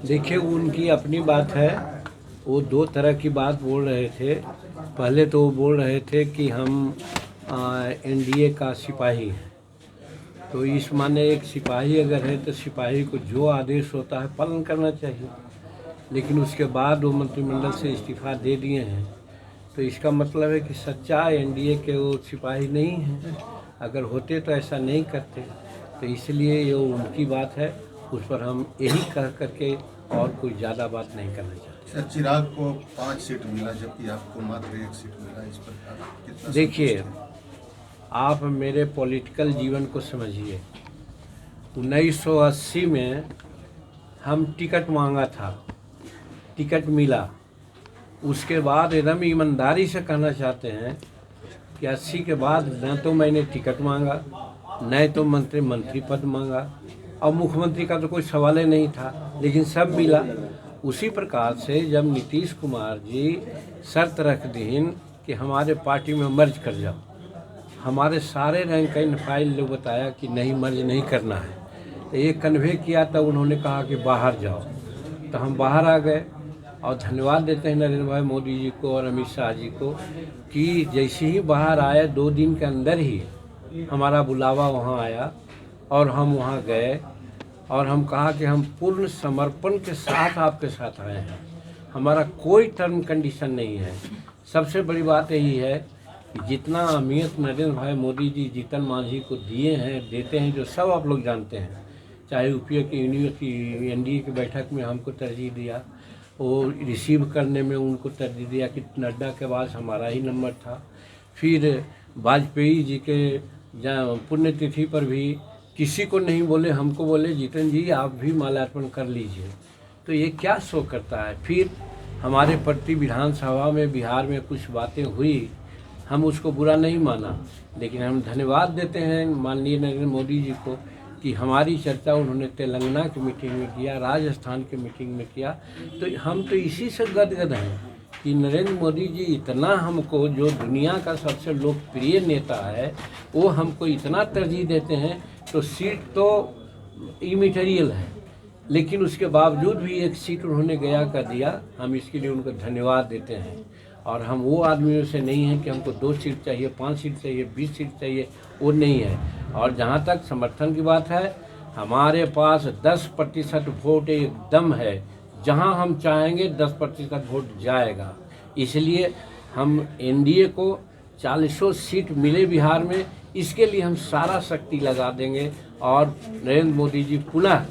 देखिए, उनकी अपनी बात है। वो दो तरह की बात बोल रहे थे। पहले तो वो बोल रहे थे कि हम एनडीए का सिपाही हैं। तो इस माने एक सिपाही अगर है तो सिपाही को जो आदेश होता है पालन करना चाहिए। लेकिन उसके बाद वो मंत्रिमंडल से इस्तीफा दे दिए हैं, तो इसका मतलब है कि सच्चा एनडीए के वो सिपाही नहीं हैं। अगर होते तो ऐसा नहीं करते। तो इसलिए ये उनकी बात है, उस पर हम यही कह करके और कोई ज़्यादा बात नहीं करना चाहते। सर, चिराग को 5 सीट मिला जबकि आपको मात्र 1 सीट मिला, इस पर कितना देखिए, संतुष्ट हैं? आप मेरे पॉलिटिकल जीवन को समझिए। 1980 में हम टिकट मांगा था, टिकट मिला। उसके बाद एकदम ईमानदारी से कहना चाहते हैं कि 80 के बाद न तो मैंने टिकट मांगा, न तो मंत्री पद मांगा, और मुख्यमंत्री का तो कोई सवाल ही नहीं था, लेकिन सब मिला। उसी प्रकार से जब नीतीश कुमार जी शर्त रख दीन कि हमारे पार्टी में मर्ज कर जाओ, हमारे सारे रैंक एंड फाइल लोग बताया कि नहीं, मर्ज नहीं करना है। तो ये कन्वे किया, तब उन्होंने कहा कि बाहर जाओ, तो हम बाहर आ गए। और धन्यवाद देते हैं नरेंद्र भाई मोदी जी को और अमित शाह जी को कि जैसे ही बाहर आए 2 दिन के अंदर ही हमारा बुलावा वहाँ आया और हम वहाँ गए और हम कहा कि हम पूर्ण समर्पण के साथ आपके साथ आए हैं, हमारा कोई टर्म कंडीशन नहीं है। सबसे बड़ी बात यही है कि जितना अहमियत नरेंद्र भाई मोदी जी जीतन मांझी को दिए हैं, देते हैं, जो सब आप लोग जानते हैं। चाहे यूपीए की एनडीए की बैठक में हमको तरजीह दिया, वो रिसीव करने में उनको तरजीह दिया कि नड्डा के बाद हमारा ही नंबर था। फिर वाजपेयी जी के पुण्यतिथि पर भी किसी को नहीं बोले, हमको बोले जीतन जी आप भी माल्यार्पण कर लीजिए। तो ये क्या शो करता है। फिर हमारे प्रति विधानसभा में बिहार में कुछ बातें हुई, हम उसको बुरा नहीं माना, लेकिन हम धन्यवाद देते हैं माननीय नरेंद्र मोदी जी को कि हमारी चर्चा उन्होंने तेलंगाना की मीटिंग में किया, राजस्थान की मीटिंग में किया। तो हम तो इसी से गदगद हैं कि नरेंद्र मोदी जी इतना हमको, जो दुनिया का सबसे लोकप्रिय नेता है, वो हमको इतना तरजीह देते हैं। तो सीट तो इमैटेरियल है, लेकिन उसके बावजूद भी 1 सीट उन्होंने गया कर दिया। हम इसके लिए उनको धन्यवाद देते हैं। और हम वो आदमियों से नहीं हैं कि हमको 2 सीट चाहिए, 5 सीट चाहिए, 20 सीट चाहिए, वो नहीं है। और जहाँ तक समर्थन की बात है, हमारे पास 10% वोट एकदम है। जहाँ हम चाहेंगे 10% वोट जाएगा। इसलिए हम एनडीए को 40 सीट मिले बिहार में, इसके लिए हम सारा शक्ति लगा देंगे और नरेंद्र मोदी जी पुनः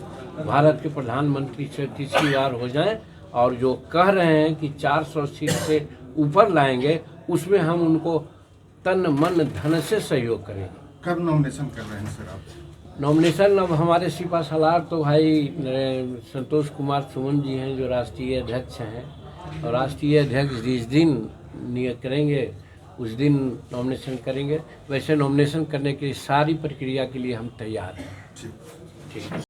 भारत के प्रधानमंत्री से तीसरी बार हो जाएं। और जो कह रहे हैं कि 400 सीट से ऊपर लाएंगे, उसमें हम उनको तन मन धन से सहयोग करेंगे। कब नॉमिनेशन कर रहे हैं सर आप? नॉमिनेशन अब हमारे सिपा सलार तो भाई संतोष कुमार सुमन जी हैं, जो राष्ट्रीय अध्यक्ष हैं, और राष्ट्रीय अध्यक्ष जिस दिन नियत करेंगे उस दिन नॉमिनेशन करेंगे। वैसे नॉमिनेशन करने की सारी प्रक्रिया के लिए हम तैयार हैं। ठीक। ठीक।